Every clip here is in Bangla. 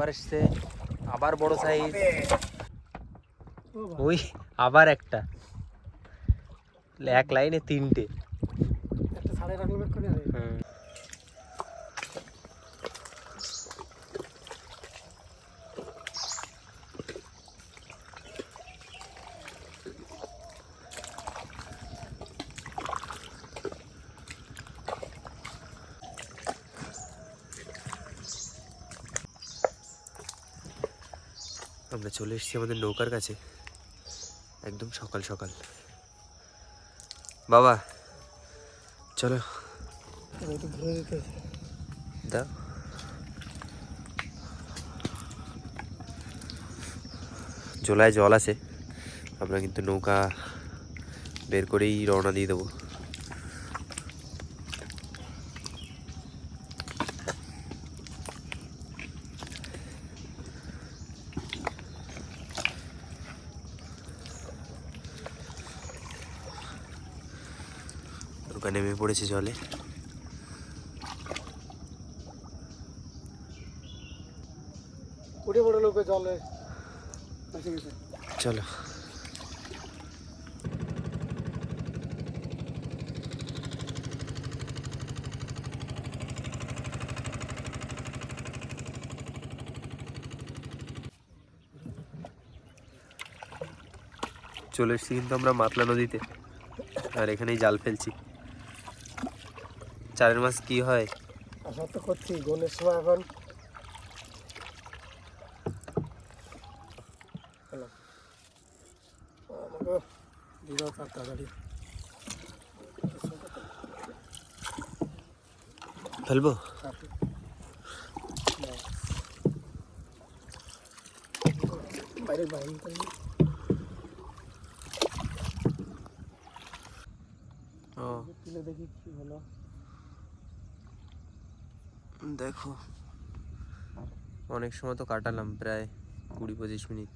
আবার এসছে, আবার বড় সাইজ, ওই আবার একটা, এক লাইনে তিনটে। একটা ছাড়ে রাখলো বেক্ষণে। আমরা চলে এসেছি আমাদের নৌকার কাছে, একদম সকাল সকাল। বাবা চলো ঘুরে দিতে দাও। জলায় জল আছে, আমরা কিন্তু নৌকা বের করেই রওনা দিয়ে দেবো। নৌকা নেমে পড়েছে জলে। উঠে পড়ে লোকে জলে গেছে। চলো চলে এসেছি কিন্তু আমরা মাতলা নদীতে, আর এখানেই জাল ফেলছি। চারের মাছ কি হয় আশা তো করছি গোলের সময় এখন আমাকে দিল তাড়াতাড়ি ফেলবো। বাইরে বাইরে তুলে দেখি কি হলো। দেখো অনেক সময় তো কাটালাম, প্রায় 20-25 মিনিট।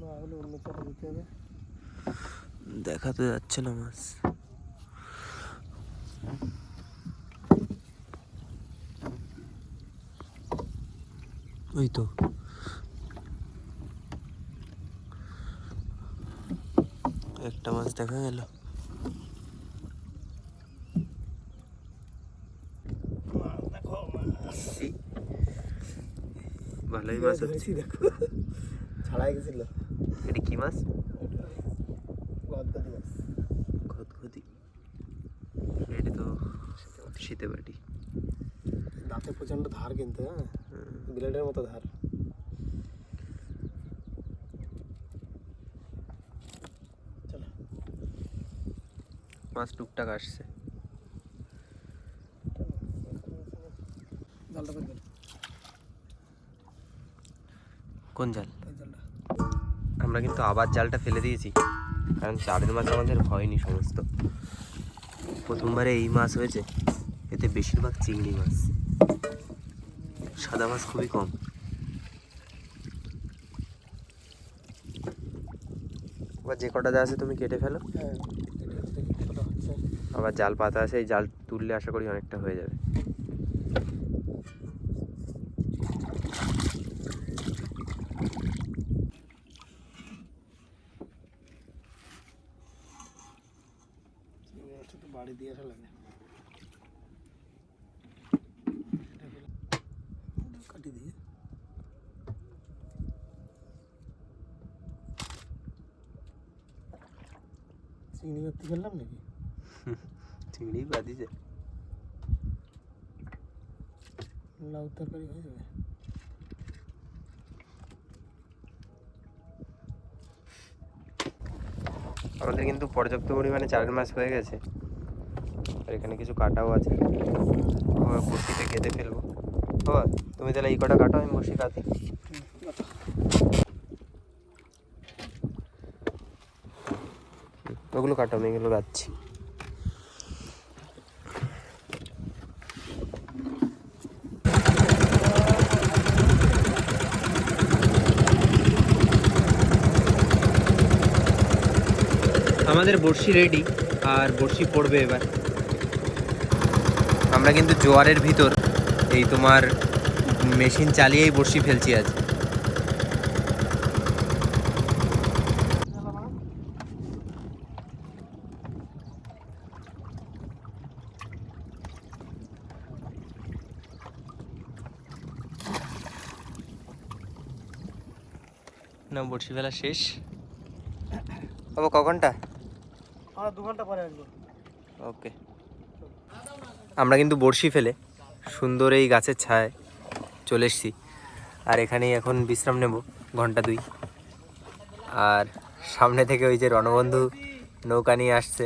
না হলে অন্য চাটা দিতে হবে। দেখা তো যাচ্ছে না মাছ। ওই তো একটা মাছ দেখা গেল। ভালোই মাছ হচ্ছে। দেখো ছাড়াই গেছিল। এটা কি মাছ? গদগদি মাছ। গদগদি। এটা তো শীতে বাটি। দাঁতে প্রচন্ড ধার কিন্তু, হ্যাঁ ব্লেডের মতো ধার। চলো মাছ টুকটাক আসছে। জালটা বের কর। কোন জাল? এই জালটা। আমরা কিন্তু আবার জালটা ফেলে দিয়েছি, কারণ চারের মাছ আমাদের হয়নি সমস্ত। প্রথমবারে এই মাছ হয়েছে, এতে বেশিরভাগ চিংড়ি মাছ, সাদা মাছ খুবই কম। আবার যে কটা যা আছে তুমি কেটে ফেলো। হ্যাঁ কতটা হচ্ছে। আবার জাল পাতা আছে, এই জাল তুললে আশা করি অনেকটা হয়ে যাবে। বাড়ি দিয়ে আসা লাগে। কাটি দিয়ে চিংড়ি মারতে ফেললাম নাকি? চিংড়ি বাদিছে। লাউ তরকারি হয়ে যাবে। আমাদের কিন্তু পর্যাপ্ত পরিমাণে চারের মাছ হয়ে গেছে, আর এখানে কিছু কাটাও আছে। বড়শিতে কেটে ফেলবো। ও তুমি তাহলে এই কটা কাটো, আমি বড়শি কাটি। ওগুলো কাটো, আমি এগুলো কাটছি। আমাদের বড়শি রেডি, আর বড়শি পড়বে এবার। আমরা কিন্তু জোয়ারের ভিতর এই তোমার মেশিন চালিয়েই বড়শি ফেলছি আজ। না বড়শি ফেলা শেষ। বাবা ক ঘন্টা? আমরা 2 ঘন্টা পরে আসবো। ওকে। আমরা কিন্তু বড়শি ফেলে সুন্দর এই গাছের ছায়ায় চলে এসেছি, আর এখানেই এখন বিশ্রাম নেব ঘন্টা 2। আর সামনে থেকে ওই যে রণবন্ধু নৌকা নিয়ে আসছে,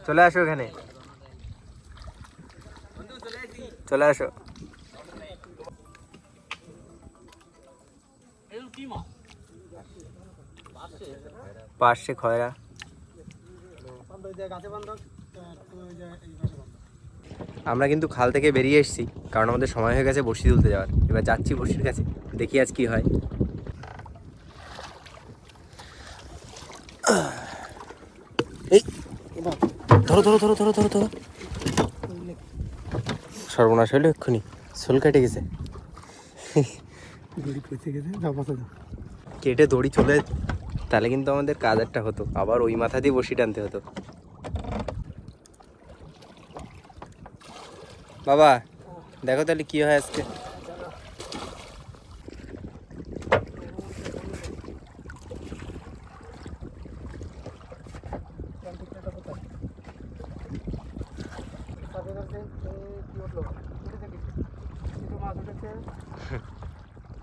চলে আসো এখানে, চলে আসো। পাশে খয়রা। আমরা কিন্তু খাল থেকে বেরিয়ে এসেছি, কারণ আমাদের সময় হয়ে গেছে বড়শি তুলতে যাওয়ার। এবার যাচ্ছি বড়শির কাছে, দেখি আজ কি হয়। এই ধরো ধরো ধরো ধরো ধরো ধরো, সর্বনাশ হইলো এক্ষুনি, শোল কেটে গেছে। কেটে দড়ি চলে, তাহলে কিন্তু আমাদের কাজ একটা হতো, আবার ওই মাথা দিয়ে বড়শি টানতে হতো। বাবা দেখো তাহলে কি হয় আজকে।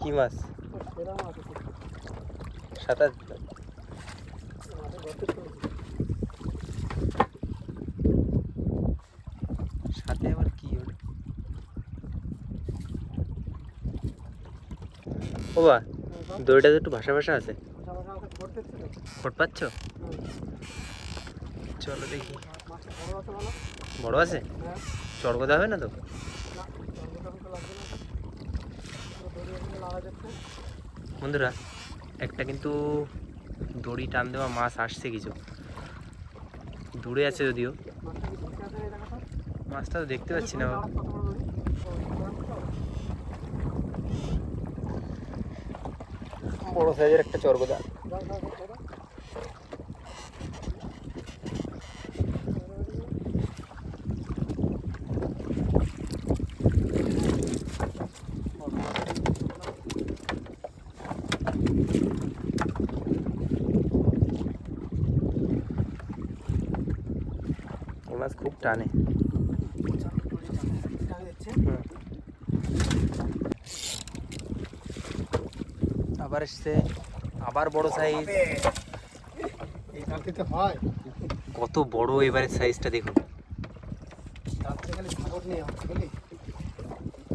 কি মাছ? সাঁতার সাথে আবার কি ওটা? ও বা দড়িটা তো একটু ভাসা ভাসা আছে, খোট পাচ্ছ? চলো দেখি। বড় আছে? চড়গোদা হবে না তো? বন্ধুরা একটা কিন্তু দড়ি টান দেওয়া মাছ আসছে, কিছু দূরে আছে যদিও, মাছটা তো দেখতে পাচ্ছি না। বড় সাইজের একটা চড়গোদা। মাছ খুব টানে। আবার এসছে, আবার বড় সাইজ। কত বড় এবারে সাইজটা দেখুন।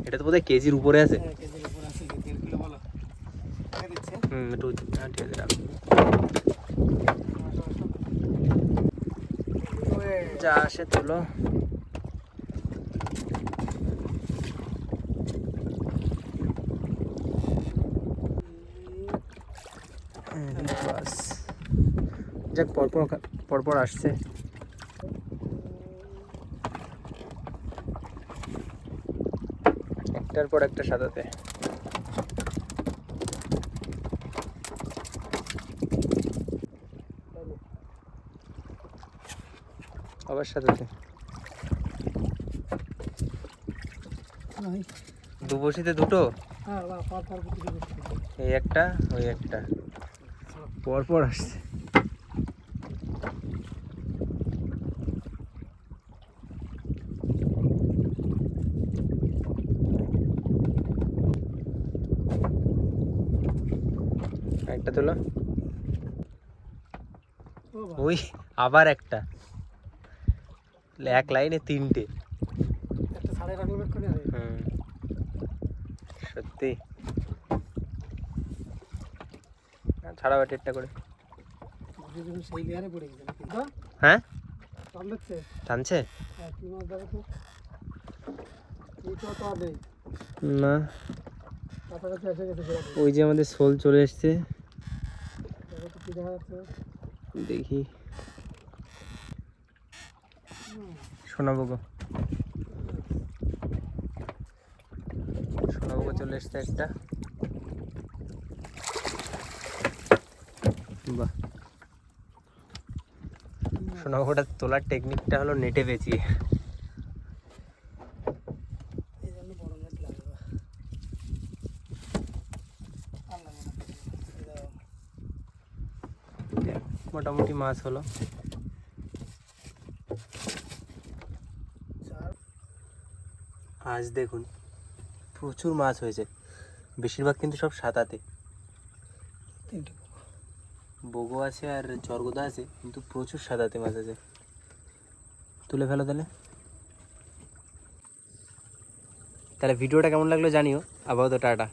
এটা তো বোধহয় কেজির উপরে আছে। একটু ঠিক আছে রাখো। যা আসে তোলো। যাক পরপর আসছে। একটার পর একটা সাদাতে। আবার সাদাতে। দু বসিতে দুটো, এই একটা ওই একটা পরপর আসছে। একটা তোলো। ওই আবার একটা, এক লাইনে 3টে। সত্যি ছাড়া বাটি একটা করে। হ্যাঁ টানছে না? ওই যে আমাদের শোল চলে এসছে, দেখি সোনাবগো সোনাবগো চলে এসছে একটা। বাহ, সোনাবগোটা তোলার টেকনিকটা হলো নেটে পেঁচিয়ে। এই জন্য বড় নেট লাগবে। আর লাগে না। এই দেখো। মোটামুটি মাছ হলো। আজ দেখুন প্রচুর মাছ হয়েছে, বেশিরভাগ কিন্তু সব সাতাতে। 3টে বগো আছে আর চরগোদা আছে, কিন্তু প্রচুর সাদাতে মাছ আছে। তুলে ফেলো তাহলে। তাহলে ভিডিওটা কেমন লাগলো জানিও। আপাতত টাটা।